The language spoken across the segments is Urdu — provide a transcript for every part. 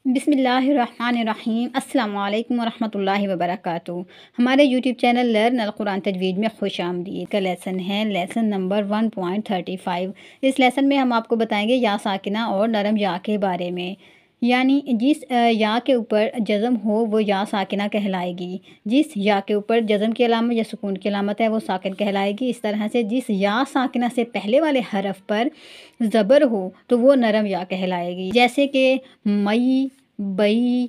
بسم اللہ الرحمن الرحیم۔ السلام علیکم ورحمۃ اللہ وبرکاتہ۔ ہمارے یوٹیوب چینل لرن القرآن تجوید میں خوش آمدید۔ کا لیسن ہے لیسن نمبر 1.35۔ اس لیسن میں ہم آپ کو بتائیں گے یا ساکنہ اور نرم یا کے بارے میں، یعنی جس یا کے اوپر جزم ہو وہ یا ساکنہ کہلائے گی، جس یا کے اوپر جزم کی علامت یا سکون کی علامت ہے وہ ساکن کہلائے گی۔ اس طرح سے جس یا ساکنہ سے پہلے والے حرف پر زبر ہو تو وہ نرم یا کہلائے گی، جیسے کہ مئی، بئی،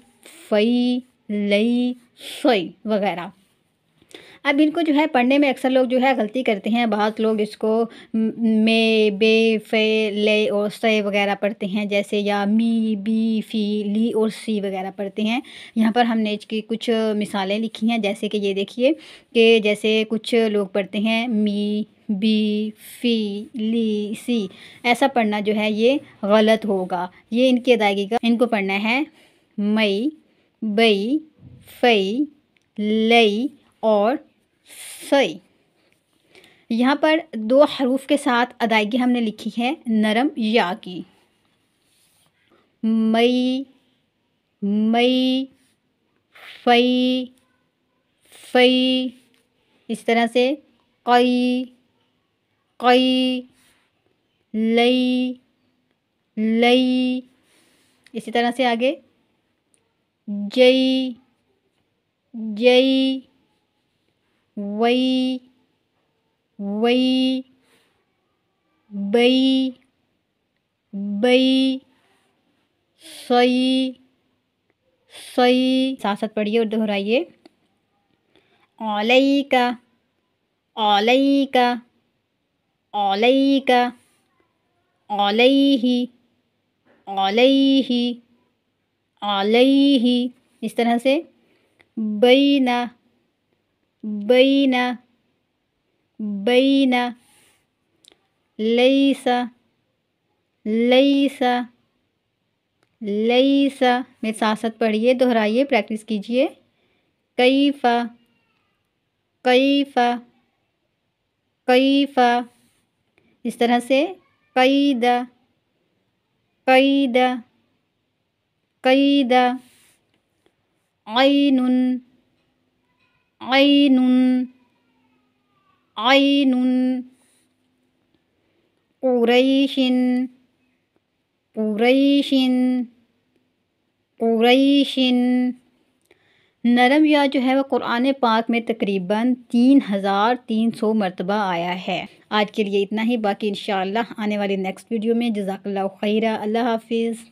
فئی، لئی، سوئی وغیرہ۔ اب ان کو جو ہے پڑھنے میں اکثر لوگ جو ہے غلطی کرتے ہیں۔ بعض لوگ اس کو میں، بے، فے، لے اور سے وغیرہ پڑھتے ہیں، جیسے یا می، بی، فی، لی اور سی وغیرہ پڑھتے ہیں۔ یہاں پر ہم نے اس کی کچھ مثالیں لکھی ہیں، جیسے کہ یہ دیکھیے کہ جیسے کچھ لوگ پڑھتے ہیں می، بی، فی، لی، سی، ایسا پڑھنا جو ہے یہ غلط ہوگا۔ یہ ان کی ادائیگی کا ان کو پڑھنا ہے مئی، بئی، فئی، لئی اور سئی۔ یہاں پر دو حروف کے ساتھ ادائیگی ہم نے لکھی ہے نرم یا کی، مئی، مئی، فئی، فئی، اس طرح سے قئی، قئی، لئی، لئی، اسی طرح سے آگے جئی، جئی، وئی، وئی، بئی، بئی، سئی، سئی۔ ساتھ ساتھ پڑھیے اور دہرائیے، علیکہ، علیکہ، علیکہ، علیہ، علیہ، علیہ، اس طرح سے بینہ، بینہ، بینہ، لیس، لیس، لیس۔ میرے ساتھ ساتھ پڑھیے دہرائیے پریکٹس کیجئے، کیف، کیف، کیف، اس طرح سے قید، قید، قید، عین، عین، عین، قریش، قریش، قریش۔ نرم یا جو ہے وہ قرآن پاک میں تقریباً 3300 مرتبہ آیا ہے۔ آج کے لیے اتنا ہی، باقی انشاءاللہ آنے والی نیکسٹ ویڈیو میں۔ جزاک اللہ خیرہ، اللہ حافظ۔